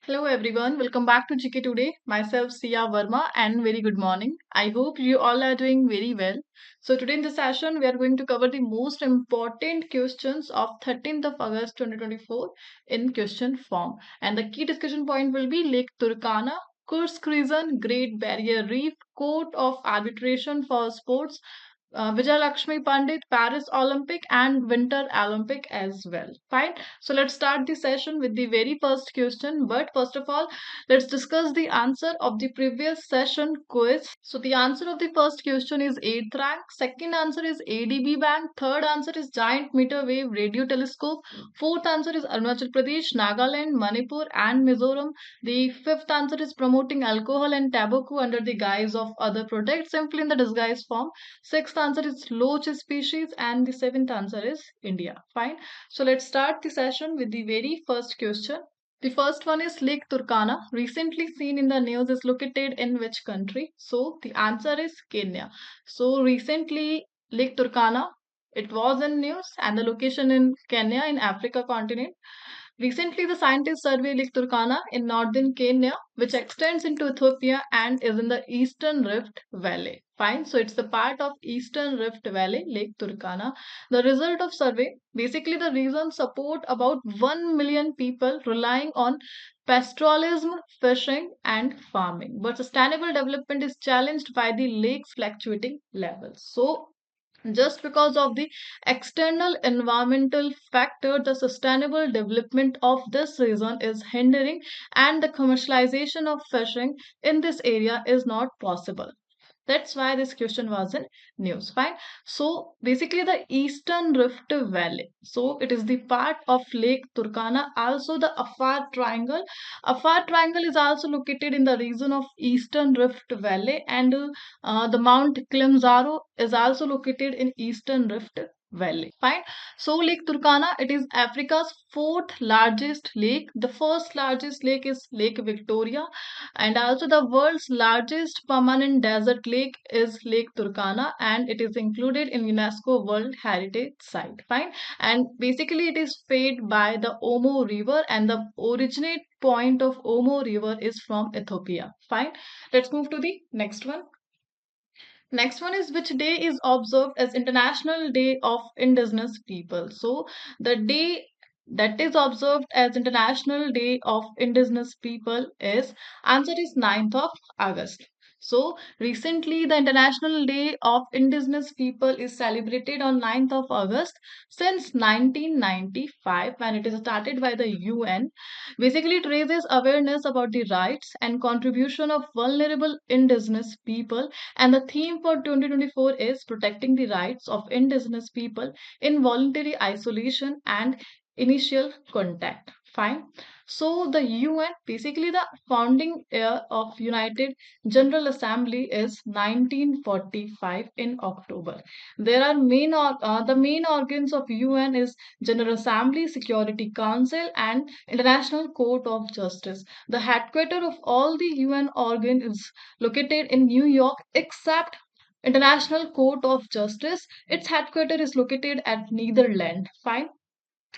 Hello everyone, welcome back to GK Today. Myself Sia Verma and very good morning. I hope you all are doing very well. So today in this session we are going to cover the most important questions of 13th of August 2024 in question form. And the key discussion point will be Lake Turkana, Kursk region, Great Barrier Reef, Court of Arbitration for Sports, Vijay Lakshmi Pandit, Paris Olympic and Winter Olympic as well. Fine. So let's start the session with the very first question. But first of all, let's discuss the answer of the previous session quiz. So the answer of the first question is 8th rank. Second answer is ADB Bank. Third answer is Giant Meter Wave Radio Telescope. Fourth answer is Arunachal Pradesh, Nagaland, Manipur and Mizoram. The fifth answer is promoting alcohol and tobacco under the guise of other products, simply in the disguise form. Sixth answer is loach species and the seventh answer is India. Fine. So let's start the session with the very first question. The first one is Lake Turkana, recently seen in the news, is located in which country? So the answer is Kenya. So recently Lake Turkana, it was in news and the location in Kenya in Africa continent. Recently, the scientists surveyed Lake Turkana in northern Kenya, which extends into Ethiopia and is in the Eastern Rift Valley. Fine, so it's the part of Eastern Rift Valley, Lake Turkana. The result of survey, basically the reason support about 1 million people relying on pastoralism, fishing and farming. But sustainable development is challenged by the lake's fluctuating levels. So just because of the external environmental factor, the sustainable development of this region is hindering, and the commercialization of fishing in this area is not possible. That's why this question was in news. Fine. So basically, the Eastern Rift Valley. So it is the part of Lake Turkana, also the Afar Triangle. Afar Triangle is also located in the region of Eastern Rift Valley, and the Mount Kilimanjaro is also located in Eastern Rift Valley. Fine. So Lake Turkana, it is Africa's fourth largest lake. The first largest lake is Lake Victoria, and also the world's largest permanent desert lake is Lake Turkana, and it is included in UNESCO World Heritage Site. Fine. And basically it is fed by the Omo River, and the originate point of Omo River is from Ethiopia. Fine. Let's move to the next one. Next one is, which day is observed as International Day of Indigenous People? So the day that is observed as International Day of Indigenous People is, answer is 9th of August. So recently the International Day of Indigenous People is celebrated on 9th of August since 1995, when it is started by the UN. Basically it raises awareness about the rights and contribution of vulnerable indigenous people, and the theme for 2024 is protecting the rights of indigenous people in voluntary isolation and initial contact. Fine. So the UN, basically the founding year of United General Assembly is 1945 in October. There are the main organs of UN is General Assembly, Security Council and International Court of Justice. The headquarters of all the UN organs is located in New York, except International Court of Justice. Its headquarters is located at Netherlands. Fine.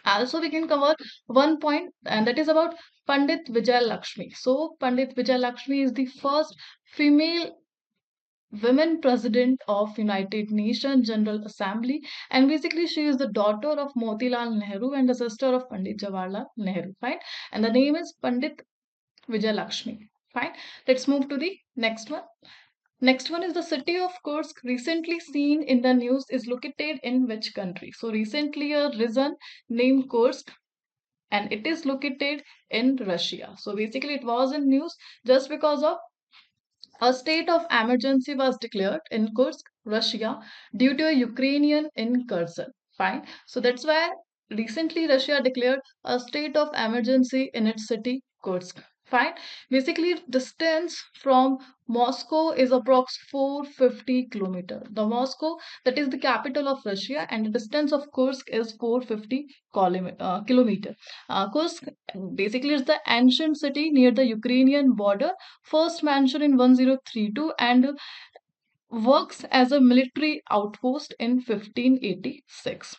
Also, we can cover one point, and that is about Pandit Vijay Lakshmi. So, Pandit Vijay Lakshmi is the first female women president of United Nations General Assembly, and basically she is the daughter of Motilal Nehru and the sister of Pandit Jawaharlal Nehru. Fine, and the name is Pandit Vijay Lakshmi. Fine. Let's move to the next one. Next one is, the city of Kursk, recently seen in the news, is located in which country? So recently a region named Kursk, and it is located in Russia. So basically it was in news just because of a state of emergency was declared in Kursk, Russia, due to a Ukrainian incursion. Fine. So that's why recently Russia declared a state of emergency in its city, Kursk. Fine. Basically, distance from Moscow is approx 450 kilometer. The Moscow, that is the capital of Russia, and the distance of Kursk is 450 kilometer. Kursk basically is the ancient city near the Ukrainian border, first mentioned in 1032, and works as a military outpost in 1586.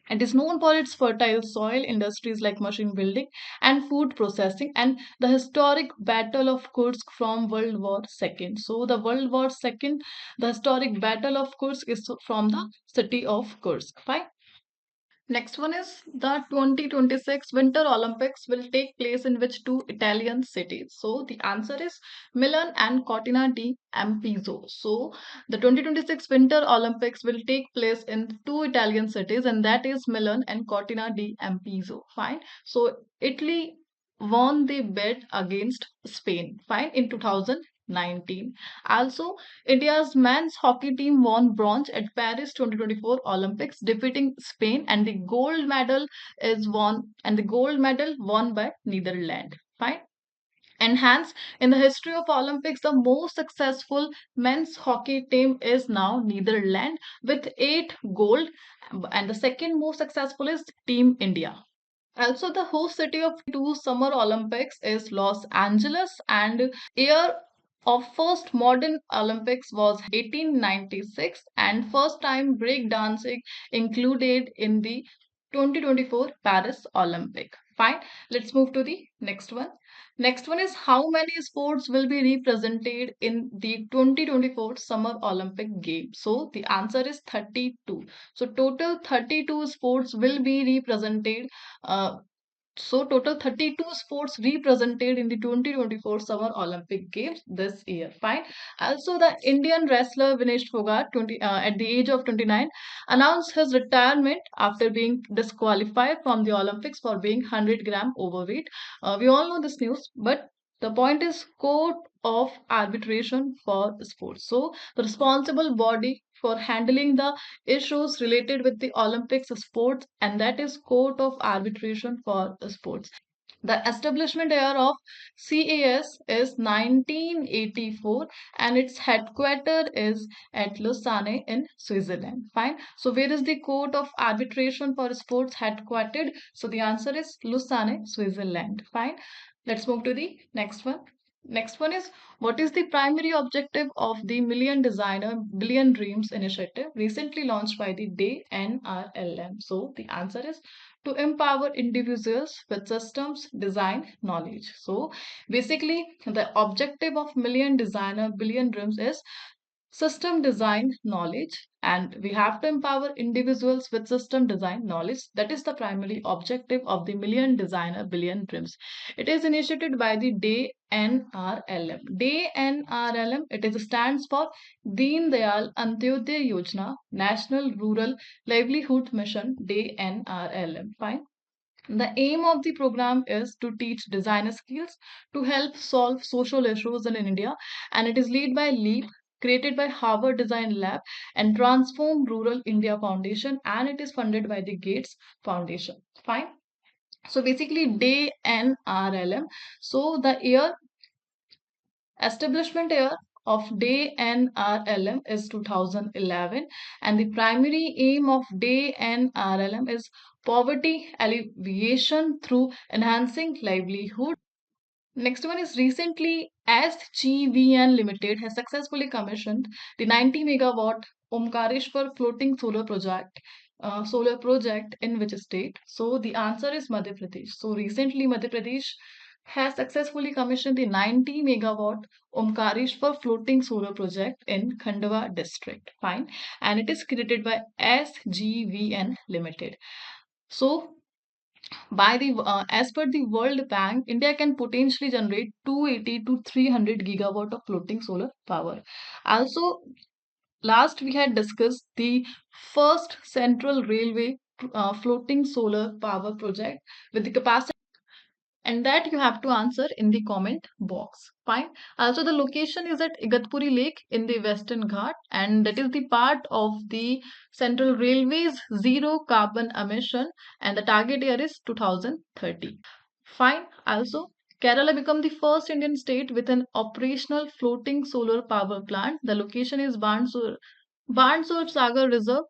It is known for its fertile soil, industries like machine building and food processing, and the historic Battle of Kursk from World War II. So, the World War II, the historic Battle of Kursk is from the city of Kursk. Fine. Next one is the 2026 Winter Olympics will take place in which two Italian cities? So the answer is Milan and Cortina d'Ampezzo. So the 2026 Winter Olympics will take place in two Italian cities, and that is Milan and Cortina d'Ampezzo. Fine. So Italy won the bid against Spain. Fine, in 2019. Also, India's men's hockey team won bronze at Paris 2024 Olympics, defeating Spain, and the gold medal won by Netherlands. Fine. And hence, in the history of Olympics, the most successful men's hockey team is now Netherlands with 8 gold, and the second most successful is Team India. Also, the host city of two Summer Olympics is Los Angeles, and year of first modern Olympics was 1896, and first time break dancing included in the 2024 Paris Olympic. Fine, let's move to the next one. Next one is how many sports will be represented in the 2024 Summer Olympic Games? So the answer is 32. So total 32 sports will be represented. Total 32 sports represented in the 2024 Summer Olympic Games this year. Fine. Also, the Indian wrestler Vinesh Fogart, at the age of 29, announced his retirement after being disqualified from the Olympics for being 100-gram overweight. We all know this news, but the point is Court of Arbitration for Sports. So, the responsible body for handling the issues related with the Olympics sports, and that is Court of Arbitration for Sports. The establishment year of CAS is 1984, and its headquarters is at Lausanne in Switzerland. Fine. So where is the Court of Arbitration for Sports headquartered? So the answer is Lausanne, Switzerland. Fine. Let's move to the next one. Next one is what is the primary objective of the Million Designer Billion Dreams initiative recently launched by the DAY NRLM? So the answer is to empower individuals with systems design knowledge. So basically, the objective of Million Designer Billion Dreams is system design knowledge, and we have to empower individuals with system design knowledge. That is the primary objective of the Million Designer Billion Dreams. It is initiated by the DAY NRLM. DAY NRLM, it is stands for Deen Dayal Antyodaya Yojana National Rural Livelihood Mission. DAY NRLM. Fine. The aim of the program is to teach design skills to help solve social issues in India, and it is led by LEAP, created by Harvard Design Lab, and Transform Rural India Foundation, and it is funded by the Gates Foundation. Fine. So basically, DAY NRLM. So the year establishment year of DAY NRLM is 2011, and the primary aim of DAY NRLM is poverty alleviation through enhancing livelihood. Next one is recently SGVN Limited has successfully commissioned the 90 megawatt Omkareshwar floating solar project in which state? So the answer is Madhya Pradesh. So recently Madhya Pradesh has successfully commissioned the 90 megawatt Omkareshwar floating solar project in Khandwa district. Fine. And it is created by SGVN Limited. So as per the World Bank, India can potentially generate 280 to 300 gigawatt of floating solar power. Also, last we had discussed the first Central Railway floating solar power project with the capacity, and that you have to answer in the comment box. Fine. Also, the location is at Igatpuri Lake in the Western Ghat, and that is the part of the Central Railway's zero carbon emission, and the target year is 2030. Fine. Also, Kerala become the first Indian state with an operational floating solar power plant. The location is Bansur Sagar Reserve,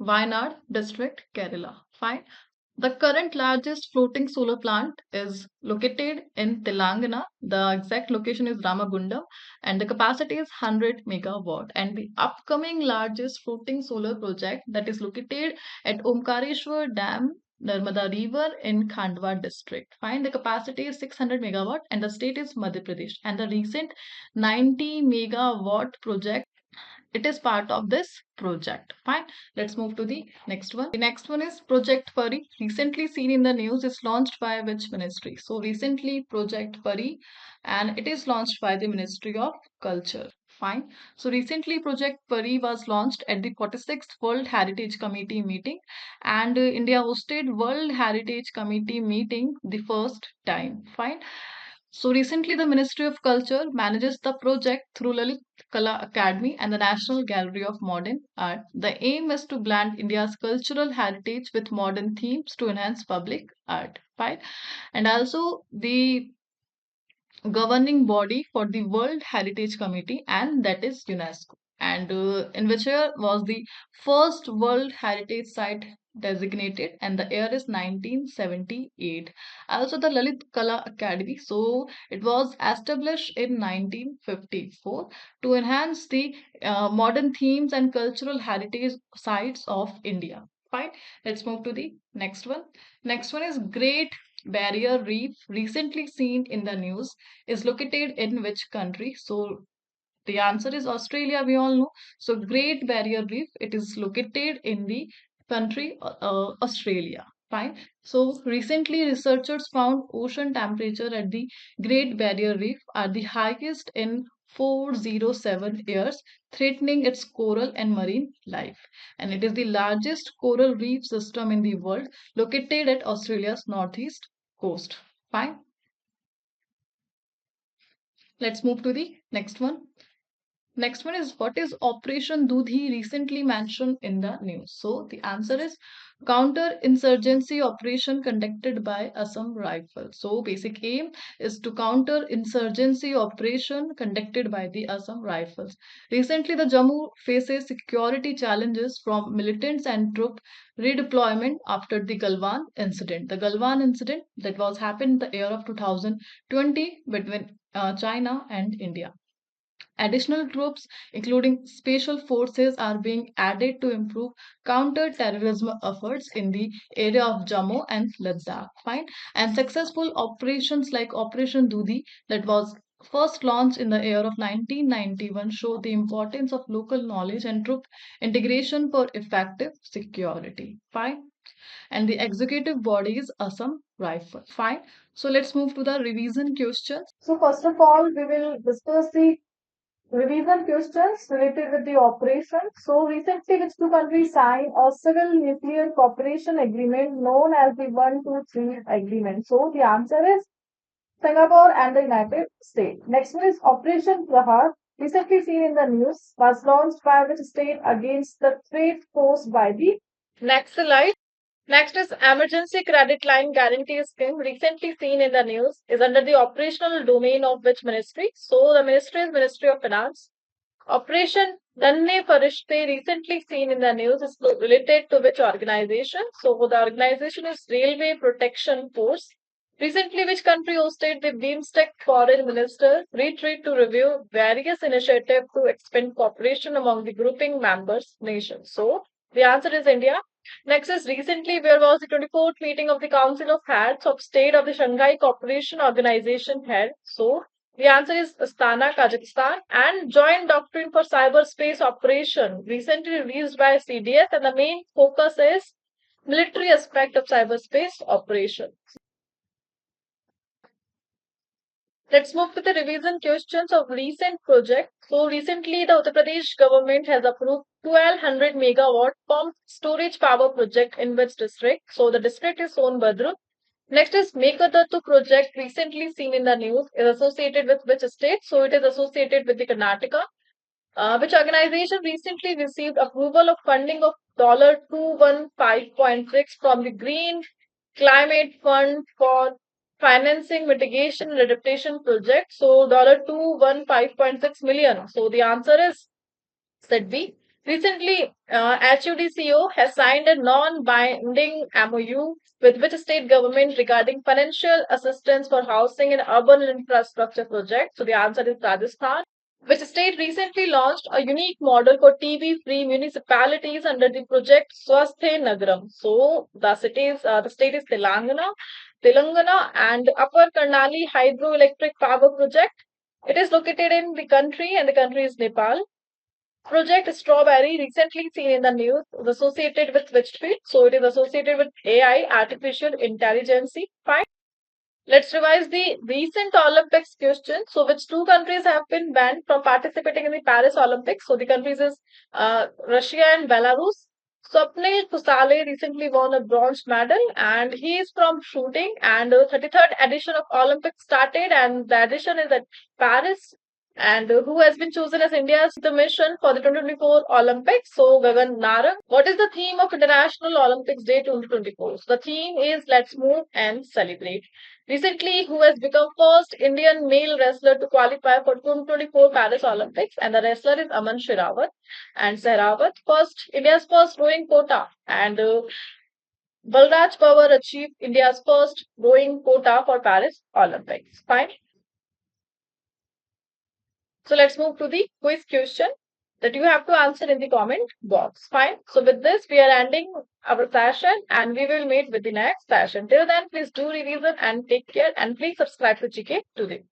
Wayanad district, Kerala. Fine. The current largest floating solar plant is located in Telangana. The exact location is Ramagundam and the capacity is 100 megawatt. And the upcoming largest floating solar project that is located at Omkareshwar Dam, Narmada River in Khandwa district. Fine, the capacity is 600 megawatt and the state is Madhya Pradesh. And the recent 90 megawatt project, it is part of this project. Fine. Let's move to the next one. The next one is Project Pari. Recently seen in the news, is launched by which ministry? So recently Project Pari, and it is launched by the Ministry of Culture. Fine. So recently Project Pari was launched at the 46th World Heritage Committee meeting, and India hosted World Heritage Committee meeting the first time. Fine. So recently, the Ministry of Culture manages the project through Lalit Kala Academy and the National Gallery of Modern Art. The aim is to blend India's cultural heritage with modern themes to enhance public art. Right? And also, the governing body for the World Heritage Committee, and that is UNESCO. And in which year was the first World Heritage Site designated, and the year is 1978. Also, the Lalit Kala Academy. So, it was established in 1954 to enhance the modern themes and cultural heritage sites of India. Fine. Let's move to the next one. Next one is Great Barrier Reef, recently seen in the news, is located in which country? So the answer is Australia, we all know. So Great Barrier Reef, it is located in the country Australia. Fine. So recently researchers found ocean temperature at the Great Barrier Reef are the highest in 407 years, threatening its coral and marine life. And it is the largest coral reef system in the world, located at Australia's northeast coast. Fine. Let's move to the next one. Next one is, what is Operation Dudi recently mentioned in the news? So the answer is counter-insurgency operation conducted by Assam Rifles. So basic aim is to counter-insurgency operation conducted by the Assam Rifles. Recently, the Jammu faces security challenges from militants and troop redeployment after the Galwan incident. The Galwan incident that was happened in the year of 2020 between China and India. Additional troops, including special forces, are being added to improve counter-terrorism efforts in the area of Jammu and Ladakh. Fine. And successful operations like Operation Dudi, that was first launched in the year of 1991, show the importance of local knowledge and troop integration for effective security. Fine. And the executive body is Assam Rifle. Fine. So let's move to the revision questions. So first of all, we will discuss the revision questions related with the operation. So recently, which two countries signed a civil nuclear cooperation agreement known as the 123 agreement? So the answer is Singapore and the United States. Next one is Operation Prahar, recently seen in the news, was launched by which state against the threat posed by the next slide. Next is Emergency Credit Line Guarantee Scheme, recently seen in the news, is under the operational domain of which ministry? So the ministry is Ministry of Finance. Operation Danne Farishte, recently seen in the news, is related to which organization? So the organization is Railway Protection Force. Recently, which country hosted the BIMSTEC foreign minister retreat to review various initiatives to expand cooperation among the grouping members nations? So the answer is India. Next is, recently where was the 24th meeting of the Council of Heads of State of the Shanghai Cooperation Organization held? So the answer is Astana, Kazakhstan. And Joint Doctrine for Cyberspace Operation, recently released by CDS, and the main focus is military aspect of cyberspace operation. Let's move to the revision questions of recent project. So recently, the Uttar Pradesh government has approved 1200 megawatt pumped storage power project in which district? So the district is Sonbhadra. Next is Mekadattu project, recently seen in the news, is associated with which state? So it is associated with the Karnataka. Which organization recently received approval of funding of $215.6 from the Green Climate Fund for financing mitigation and adaptation project? So $215.6 million. So the answer is set B. Recently, HUDCO has signed a non-binding MOU with which state government regarding financial assistance for housing and urban infrastructure projects. So the answer is Rajasthan, which state recently launched a unique model for TB-free municipalities under the project Swasthe Nagaram. So the state is Telangana and Upper Karnali Hydroelectric Power Project. It is located in the country, and the country is Nepal. Project Strawberry, recently seen in the news, is associated with which field? So it is associated with AI, artificial intelligence. Fine. Let's revise the recent Olympics question. So, which two countries have been banned from participating in the Paris Olympics? So, the countries is Russia and Belarus. Swapnil Kusale recently won a bronze medal, and he is from shooting. And the 33rd edition of Olympics started, and the edition is at Paris. And who has been chosen as India's the mission for the 2024 Olympics? So, Gagan Narang. What is the theme of International Olympics Day 2024? So, the theme is Let's Move and Celebrate. Recently, who has become first Indian male wrestler to qualify for 2024 Paris Olympics, and the wrestler is Aman Sherawat. And Sehrawat, first India's first rowing quota, and Balraj Pawar achieved India's first rowing quota for Paris Olympics. Fine. So let's move to the quiz question that you have to answer in the comment box. Fine. So with this, we are ending our session, and we will meet with the next session. Till then, please do revision and take care, and please subscribe to GK today.